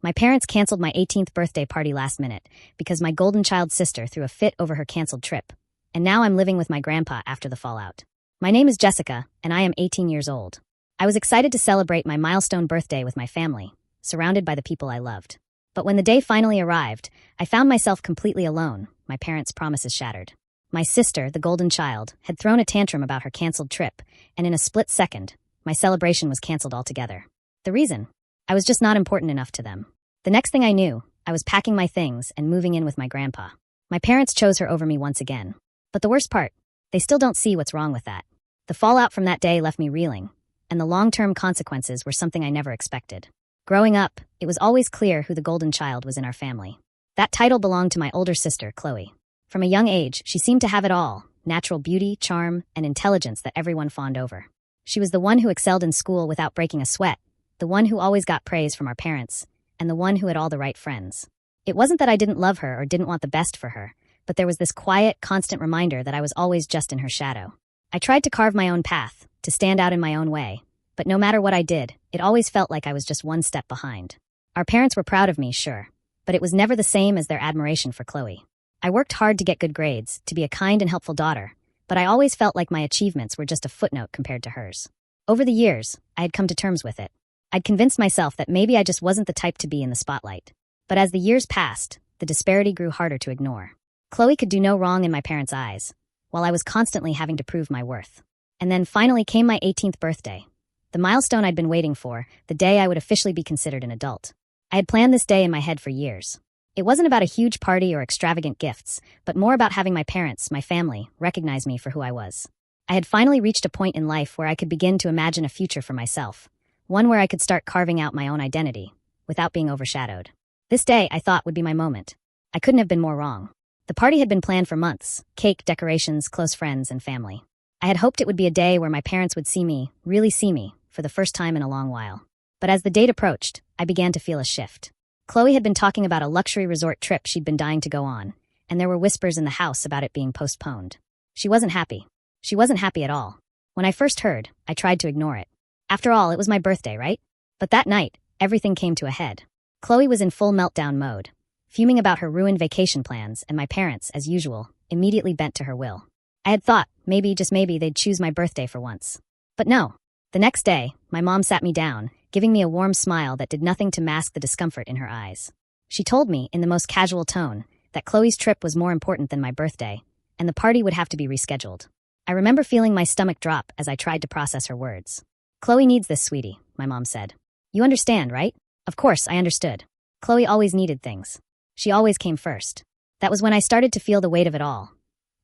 My parents canceled my 18th birthday party last minute because my golden child sister threw a fit over her canceled trip, and now I'm living with my grandpa after the fallout. My name is Jessica, and I am 18 years old. I was excited to celebrate my milestone birthday with my family, surrounded by the people I loved. But when the day finally arrived, I found myself completely alone, my parents' promises shattered. My sister, the golden child, had thrown a tantrum about her canceled trip, and in a split second, my celebration was canceled altogether. The reason? I was just not important enough to them. The next thing I knew, I was packing my things and moving in with my grandpa. My parents chose her over me once again. But the worst part, they still don't see what's wrong with that. The fallout from that day left me reeling, and the long-term consequences were something I never expected. Growing up, it was always clear who the golden child was in our family. That title belonged to my older sister, Chloe. From a young age, she seemed to have it all: natural beauty, charm, and intelligence that everyone fawned over. She was the one who excelled in school without breaking a sweat, the one who always got praise from our parents, and the one who had all the right friends. It wasn't that I didn't love her or didn't want the best for her, but there was this quiet, constant reminder that I was always just in her shadow. I tried to carve my own path, to stand out in my own way, but no matter what I did, it always felt like I was just one step behind. Our parents were proud of me, sure, but it was never the same as their admiration for Chloe. I worked hard to get good grades, to be a kind and helpful daughter, but I always felt like my achievements were just a footnote compared to hers. Over the years, I had come to terms with it. I'd convinced myself that maybe I just wasn't the type to be in the spotlight. But as the years passed, the disparity grew harder to ignore. Chloe could do no wrong in my parents' eyes, while I was constantly having to prove my worth. And then finally came my 18th birthday, the milestone I'd been waiting for, the day I would officially be considered an adult. I had planned this day in my head for years. It wasn't about a huge party or extravagant gifts, but more about having my parents, my family, recognize me for who I was. I had finally reached a point in life where I could begin to imagine a future for myself, one where I could start carving out my own identity, without being overshadowed. This day, I thought, would be my moment. I couldn't have been more wrong. The party had been planned for months: cake, decorations, close friends, and family. I had hoped it would be a day where my parents would see me, really see me, for the first time in a long while. But as the date approached, I began to feel a shift. Chloe had been talking about a luxury resort trip she'd been dying to go on, and there were whispers in the house about it being postponed. She wasn't happy. She wasn't happy at all. When I first heard, I tried to ignore it. After all, it was my birthday, right? But that night, everything came to a head. Chloe was in full meltdown mode, fuming about her ruined vacation plans, and my parents, as usual, immediately bent to her will. I had thought, maybe, just maybe, they'd choose my birthday for once. But no. The next day, my mom sat me down, giving me a warm smile that did nothing to mask the discomfort in her eyes. She told me, in the most casual tone, that Chloe's trip was more important than my birthday, and the party would have to be rescheduled. I remember feeling my stomach drop as I tried to process her words. "Chloe needs this, sweetie," my mom said. "You understand, right?" Of course, I understood. Chloe always needed things. She always came first. That was when I started to feel the weight of it all.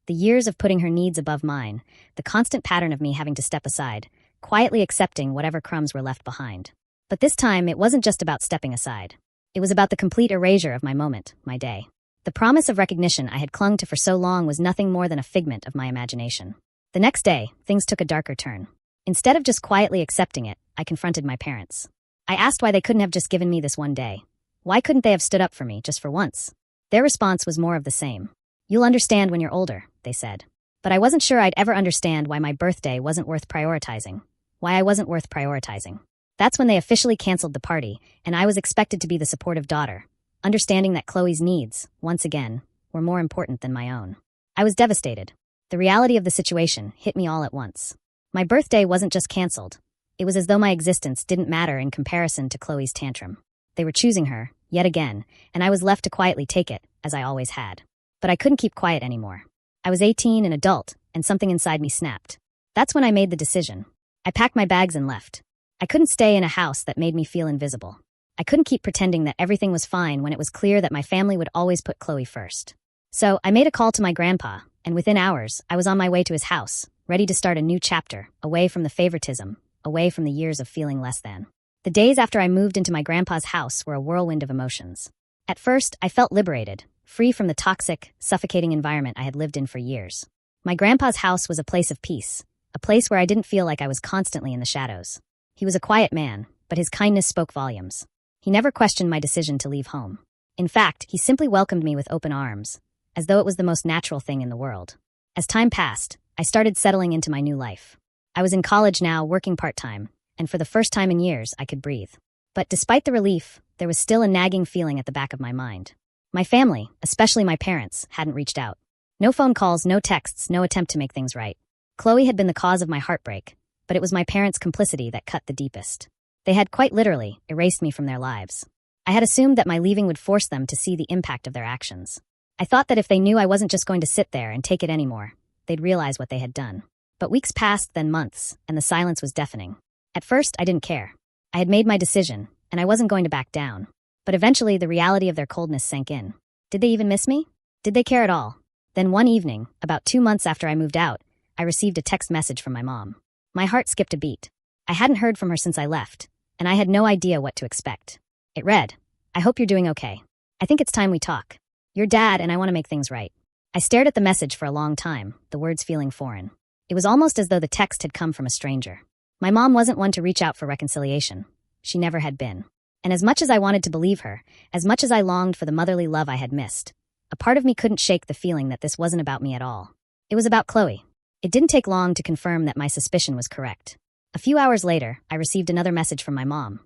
The years of putting her needs above mine, the constant pattern of me having to step aside, quietly accepting whatever crumbs were left behind. But this time, it wasn't just about stepping aside. It was about the complete erasure of my moment, my day. The promise of recognition I had clung to for so long was nothing more than a figment of my imagination. The next day, things took a darker turn. Instead of just quietly accepting it, I confronted my parents. I asked why they couldn't have just given me this one day. Why couldn't they have stood up for me just for once? Their response was more of the same. "You'll understand when you're older," they said. But I wasn't sure I'd ever understand why my birthday wasn't worth prioritizing. Why I wasn't worth prioritizing. That's when they officially canceled the party, and I was expected to be the supportive daughter, understanding that Chloe's needs, once again, were more important than my own. I was devastated. The reality of the situation hit me all at once. My birthday wasn't just canceled. It was as though my existence didn't matter in comparison to Chloe's tantrum. They were choosing her, yet again, and I was left to quietly take it, as I always had. But I couldn't keep quiet anymore. I was 18, an adult, and something inside me snapped. That's when I made the decision. I packed my bags and left. I couldn't stay in a house that made me feel invisible. I couldn't keep pretending that everything was fine when it was clear that my family would always put Chloe first. So I made a call to my grandpa, and within hours, I was on my way to his house, ready to start a new chapter, away from the favoritism, away from the years of feeling less than. The days after I moved into my grandpa's house were a whirlwind of emotions. At first, I felt liberated, free from the toxic, suffocating environment I had lived in for years. My grandpa's house was a place of peace, a place where I didn't feel like I was constantly in the shadows. He was a quiet man, but his kindness spoke volumes. He never questioned my decision to leave home. In fact, he simply welcomed me with open arms, as though it was the most natural thing in the world. As time passed, I started settling into my new life. I was in college now, working part-time, and for the first time in years, I could breathe. But despite the relief, there was still a nagging feeling at the back of my mind. My family, especially my parents, hadn't reached out. No phone calls, no texts, no attempt to make things right. Chloe had been the cause of my heartbreak, but it was my parents' complicity that cut the deepest. They had quite literally erased me from their lives. I had assumed that my leaving would force them to see the impact of their actions. I thought that if they knew I wasn't just going to sit there and take it anymore, they'd realize what they had done. But weeks passed, then months, and the silence was deafening. At first, I didn't care. I had made my decision, and I wasn't going to back down. But eventually, the reality of their coldness sank in. Did they even miss me? Did they care at all? Then one evening, about 2 months after I moved out, I received a text message from my mom. My heart skipped a beat. I hadn't heard from her since I left, and I had no idea what to expect. It read, "I hope you're doing okay. I think it's time we talk. You're dad, and I want to make things right." I stared at the message for a long time, the words feeling foreign. It was almost as though the text had come from a stranger. My mom wasn't one to reach out for reconciliation. She never had been. And as much as I wanted to believe her, as much as I longed for the motherly love I had missed, a part of me couldn't shake the feeling that this wasn't about me at all. It was about Chloe. It didn't take long to confirm that my suspicion was correct. A few hours later, I received another message from my mom.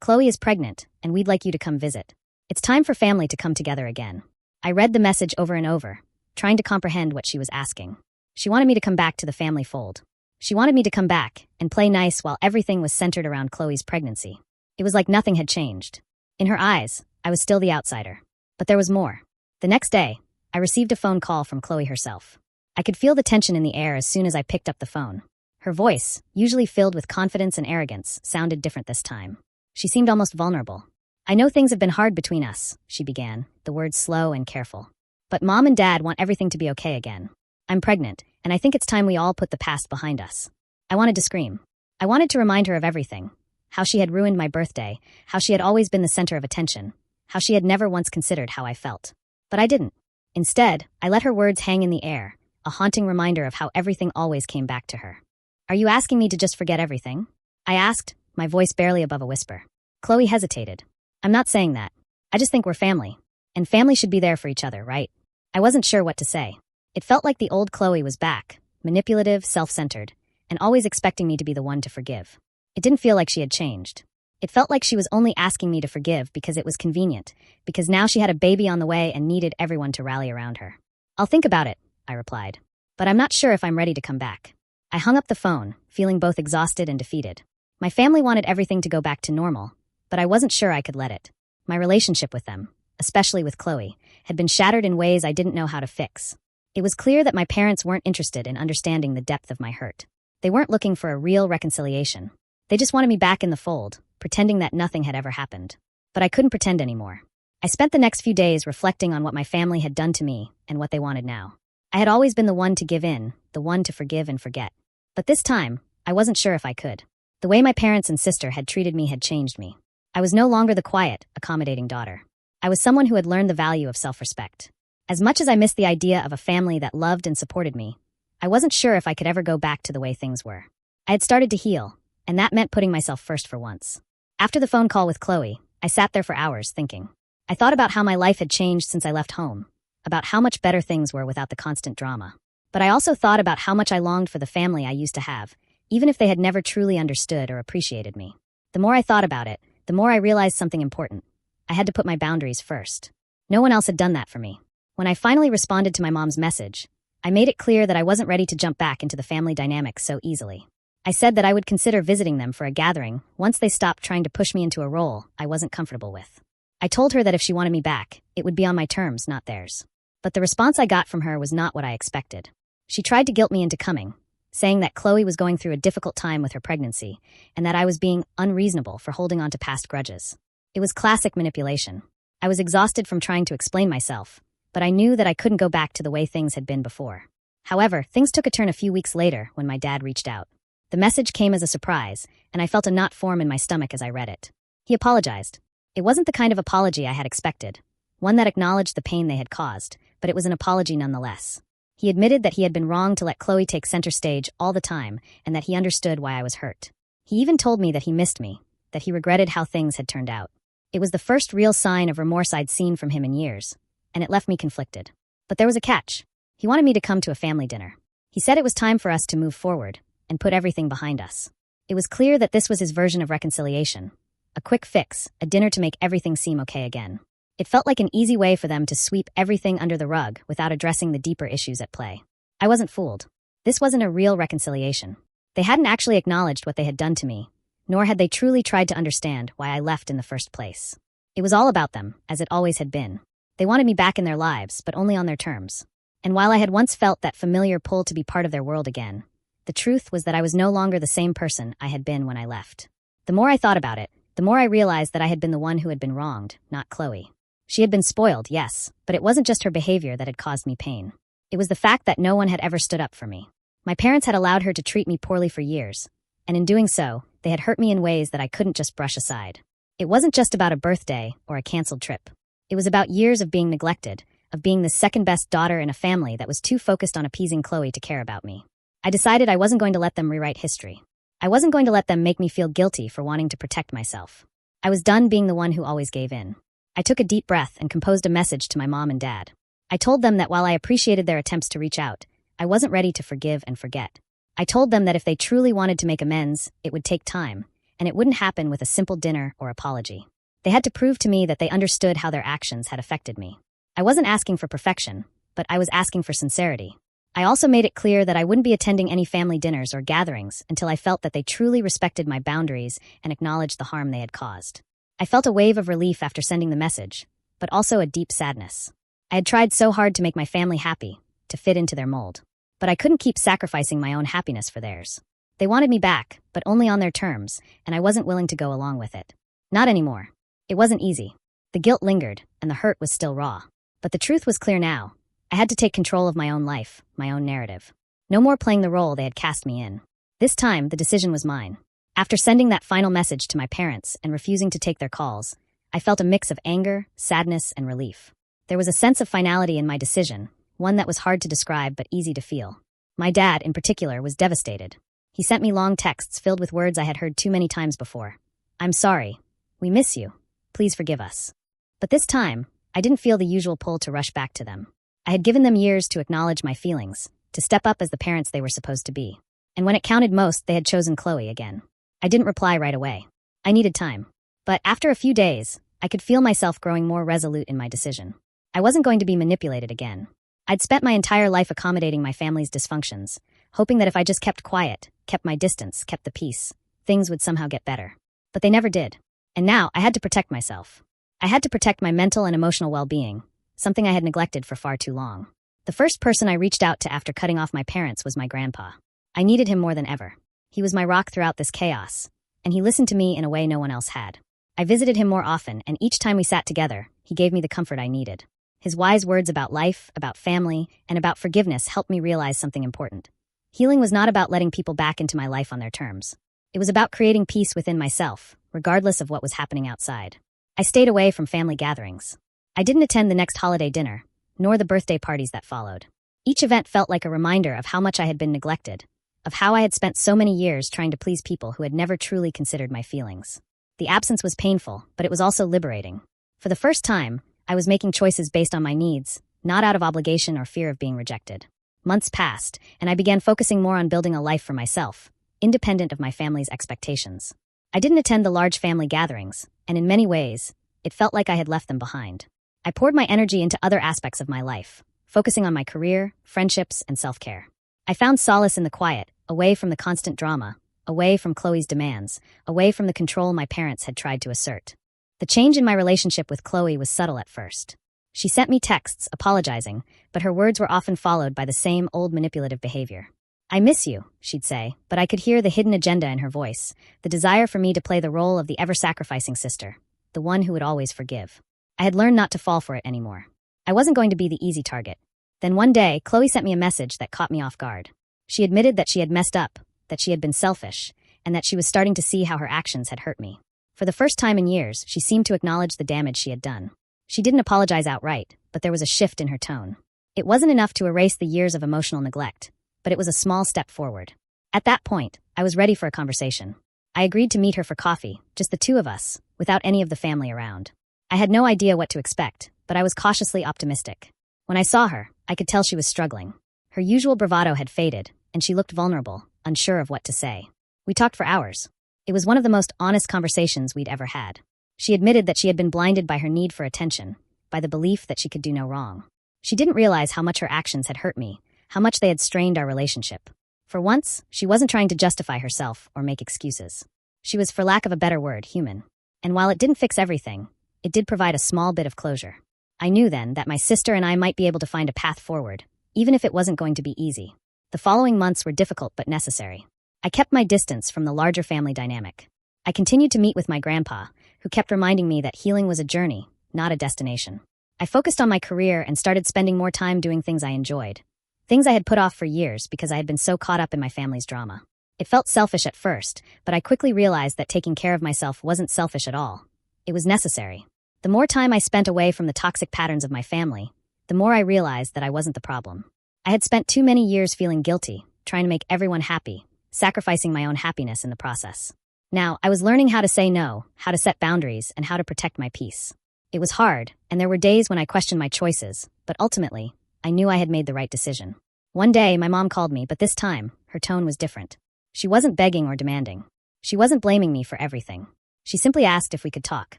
"Chloe is pregnant, and we'd like you to come visit. It's time for family to come together again." I read the message over and over, trying to comprehend what she was asking. She wanted me to come back to the family fold. She wanted me to come back and play nice while everything was centered around Chloe's pregnancy. It was like nothing had changed. In her eyes, I was still the outsider. But there was more. The next day, I received a phone call from Chloe herself. I could feel the tension in the air as soon as I picked up the phone. Her voice, usually filled with confidence and arrogance, sounded different this time. She seemed almost vulnerable. "I know things have been hard between us," she began, the words slow and careful. "But Mom and Dad want everything to be okay again. I'm pregnant, and I think it's time we all put the past behind us." I wanted to scream. I wanted to remind her of everything. How she had ruined my birthday, how she had always been the center of attention, how she had never once considered how I felt. But I didn't. Instead, I let her words hang in the air, a haunting reminder of how everything always came back to her. "Are you asking me to just forget everything?" I asked, my voice barely above a whisper. Chloe hesitated. "I'm not saying that. I just think we're family. And family should be there for each other, right?" I wasn't sure what to say. It felt like the old Chloe was back, manipulative, self-centered, and always expecting me to be the one to forgive. It didn't feel like she had changed. It felt like she was only asking me to forgive because it was convenient, because now she had a baby on the way and needed everyone to rally around her. "I'll think about it," I replied. "But I'm not sure if I'm ready to come back." I hung up the phone, feeling both exhausted and defeated. My family wanted everything to go back to normal, but I wasn't sure I could let it. My relationship with them, especially with Chloe, had been shattered in ways I didn't know how to fix. It was clear that my parents weren't interested in understanding the depth of my hurt. They weren't looking for a real reconciliation. They just wanted me back in the fold, pretending that nothing had ever happened. But I couldn't pretend anymore. I spent the next few days reflecting on what my family had done to me and what they wanted now. I had always been the one to give in, the one to forgive and forget. But this time, I wasn't sure if I could. The way my parents and sister had treated me had changed me. I was no longer the quiet, accommodating daughter. I was someone who had learned the value of self-respect. As much as I missed the idea of a family that loved and supported me, I wasn't sure if I could ever go back to the way things were. I had started to heal, and that meant putting myself first for once. After the phone call with Chloe, I sat there for hours thinking. I thought about how my life had changed since I left home, about how much better things were without the constant drama. But I also thought about how much I longed for the family I used to have, even if they had never truly understood or appreciated me. The more I thought about it, the more I realized something important. I had to put my boundaries first. No one else had done that for me. When I finally responded to my mom's message, I made it clear that I wasn't ready to jump back into the family dynamic so easily. I said that I would consider visiting them for a gathering once they stopped trying to push me into a role I wasn't comfortable with. I told her that if she wanted me back, it would be on my terms, not theirs. But the response I got from her was not what I expected. She tried to guilt me into coming, saying that Chloe was going through a difficult time with her pregnancy and that I was being unreasonable for holding on to past grudges. It was classic manipulation. I was exhausted from trying to explain myself, but I knew that I couldn't go back to the way things had been before. However, things took a turn a few weeks later when my dad reached out. The message came as a surprise, and I felt a knot form in my stomach as I read it. He apologized. It wasn't the kind of apology I had expected, one that acknowledged the pain they had caused, but it was an apology nonetheless. He admitted that he had been wrong to let Chloe take center stage all the time and that he understood why I was hurt. He even told me that he missed me, that he regretted how things had turned out. It was the first real sign of remorse I'd seen from him in years, and it left me conflicted. But there was a catch. He wanted me to come to a family dinner. He said it was time for us to move forward and put everything behind us. It was clear that this was his version of reconciliation, a quick fix, a dinner to make everything seem okay again. It felt like an easy way for them to sweep everything under the rug without addressing the deeper issues at play. I wasn't fooled. This wasn't a real reconciliation. They hadn't actually acknowledged what they had done to me, nor had they truly tried to understand why I left in the first place. It was all about them, as it always had been. They wanted me back in their lives, but only on their terms. And while I had once felt that familiar pull to be part of their world again, the truth was that I was no longer the same person I had been when I left. The more I thought about it, the more I realized that I had been the one who had been wronged, not Chloe. She had been spoiled, yes, but it wasn't just her behavior that had caused me pain. It was the fact that no one had ever stood up for me. My parents had allowed her to treat me poorly for years, and in doing so, they had hurt me in ways that I couldn't just brush aside. It wasn't just about a birthday or a canceled trip. It was about years of being neglected, of being the second-best daughter in a family that was too focused on appeasing Chloe to care about me. I decided I wasn't going to let them rewrite history. I wasn't going to let them make me feel guilty for wanting to protect myself. I was done being the one who always gave in. I took a deep breath and composed a message to my mom and dad. I told them that while I appreciated their attempts to reach out, I wasn't ready to forgive and forget. I told them that if they truly wanted to make amends, it would take time, and it wouldn't happen with a simple dinner or apology. They had to prove to me that they understood how their actions had affected me. I wasn't asking for perfection, but I was asking for sincerity. I also made it clear that I wouldn't be attending any family dinners or gatherings until I felt that they truly respected my boundaries and acknowledged the harm they had caused. I felt a wave of relief after sending the message, but also a deep sadness. I had tried so hard to make my family happy, to fit into their mold. But I couldn't keep sacrificing my own happiness for theirs. They wanted me back, but only on their terms, and I wasn't willing to go along with it. Not anymore. It wasn't easy. The guilt lingered, and the hurt was still raw. But the truth was clear now. I had to take control of my own life, my own narrative. No more playing the role they had cast me in. This time, the decision was mine. After sending that final message to my parents and refusing to take their calls, I felt a mix of anger, sadness, and relief. There was a sense of finality in my decision, one that was hard to describe but easy to feel. My dad, in particular, was devastated. He sent me long texts filled with words I had heard too many times before. "I'm sorry. We miss you. Please forgive us." But this time, I didn't feel the usual pull to rush back to them. I had given them years to acknowledge my feelings, to step up as the parents they were supposed to be. And when it counted most, they had chosen Chloe again. I didn't reply right away. I needed time. But after a few days, I could feel myself growing more resolute in my decision. I wasn't going to be manipulated again. I'd spent my entire life accommodating my family's dysfunctions, hoping that if I just kept quiet, kept my distance, kept the peace, things would somehow get better. But they never did. And now I had to protect myself. I had to protect my mental and emotional well-being, something I had neglected for far too long. The first person I reached out to after cutting off my parents was my grandpa. I needed him more than ever. He was my rock throughout this chaos, and he listened to me in a way no one else had. I visited him more often, and each time we sat together, he gave me the comfort I needed. His wise words about life, about family, and about forgiveness helped me realize something important. Healing was not about letting people back into my life on their terms. It was about creating peace within myself, regardless of what was happening outside. I stayed away from family gatherings. I didn't attend the next holiday dinner, nor the birthday parties that followed. Each event felt like a reminder of how much I had been neglected, of how I had spent so many years trying to please people who had never truly considered my feelings. The absence was painful, but it was also liberating. For the first time, I was making choices based on my needs, not out of obligation or fear of being rejected. Months passed, and I began focusing more on building a life for myself, independent of my family's expectations. I didn't attend the large family gatherings, and in many ways, it felt like I had left them behind. I poured my energy into other aspects of my life, focusing on my career, friendships, and self-care. I found solace in the quiet, away from the constant drama, away from Chloe's demands, away from the control my parents had tried to assert. The change in my relationship with Chloe was subtle at first. She sent me texts, apologizing, but her words were often followed by the same old manipulative behavior. "I miss you," she'd say, but I could hear the hidden agenda in her voice, the desire for me to play the role of the ever-sacrificing sister, the one who would always forgive. I had learned not to fall for it anymore. I wasn't going to be the easy target. Then one day, Chloe sent me a message that caught me off guard. She admitted that she had messed up, that she had been selfish, and that she was starting to see how her actions had hurt me. For the first time in years, she seemed to acknowledge the damage she had done. She didn't apologize outright, but there was a shift in her tone. It wasn't enough to erase the years of emotional neglect, but it was a small step forward. At that point, I was ready for a conversation. I agreed to meet her for coffee, just the two of us, without any of the family around. I had no idea what to expect, but I was cautiously optimistic. When I saw her, I could tell she was struggling. Her usual bravado had faded, and she looked vulnerable, unsure of what to say. We talked for hours. It was one of the most honest conversations we'd ever had. She admitted that she had been blinded by her need for attention, by the belief that she could do no wrong. She didn't realize how much her actions had hurt me, how much they had strained our relationship. For once, she wasn't trying to justify herself or make excuses. She was, for lack of a better word, human. And while it didn't fix everything, it did provide a small bit of closure. I knew then that my sister and I might be able to find a path forward, even if it wasn't going to be easy. The following months were difficult but necessary. I kept my distance from the larger family dynamic. I continued to meet with my grandpa, who kept reminding me that healing was a journey, not a destination. I focused on my career and started spending more time doing things I enjoyed. Things I had put off for years because I had been so caught up in my family's drama. It felt selfish at first, but I quickly realized that taking care of myself wasn't selfish at all. It was necessary. The more time I spent away from the toxic patterns of my family, the more I realized that I wasn't the problem. I had spent too many years feeling guilty, trying to make everyone happy, sacrificing my own happiness in the process. Now, I was learning how to say no, how to set boundaries, and how to protect my peace. It was hard, and there were days when I questioned my choices, but ultimately, I knew I had made the right decision. One day, my mom called me, but this time, her tone was different. She wasn't begging or demanding. She wasn't blaming me for everything. She simply asked if we could talk.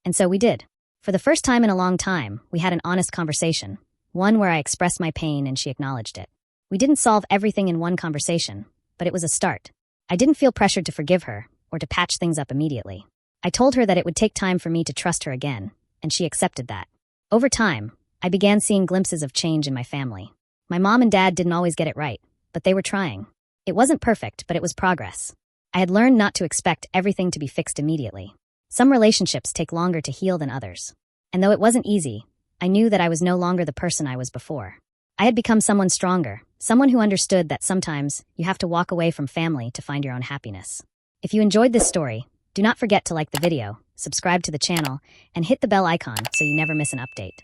And so we did. For the first time in a long time, we had an honest conversation, one where I expressed my pain and she acknowledged it. We didn't solve everything in one conversation, but it was a start. I didn't feel pressured to forgive her or to patch things up immediately. I told her that it would take time for me to trust her again, and she accepted that. Over time, I began seeing glimpses of change in my family. My mom and dad didn't always get it right, but they were trying. It wasn't perfect, but it was progress. I had learned not to expect everything to be fixed immediately. Some relationships take longer to heal than others. And though it wasn't easy, I knew that I was no longer the person I was before. I had become someone stronger, someone who understood that sometimes you have to walk away from family to find your own happiness. If you enjoyed this story, do not forget to like the video, subscribe to the channel, and hit the bell icon so you never miss an update.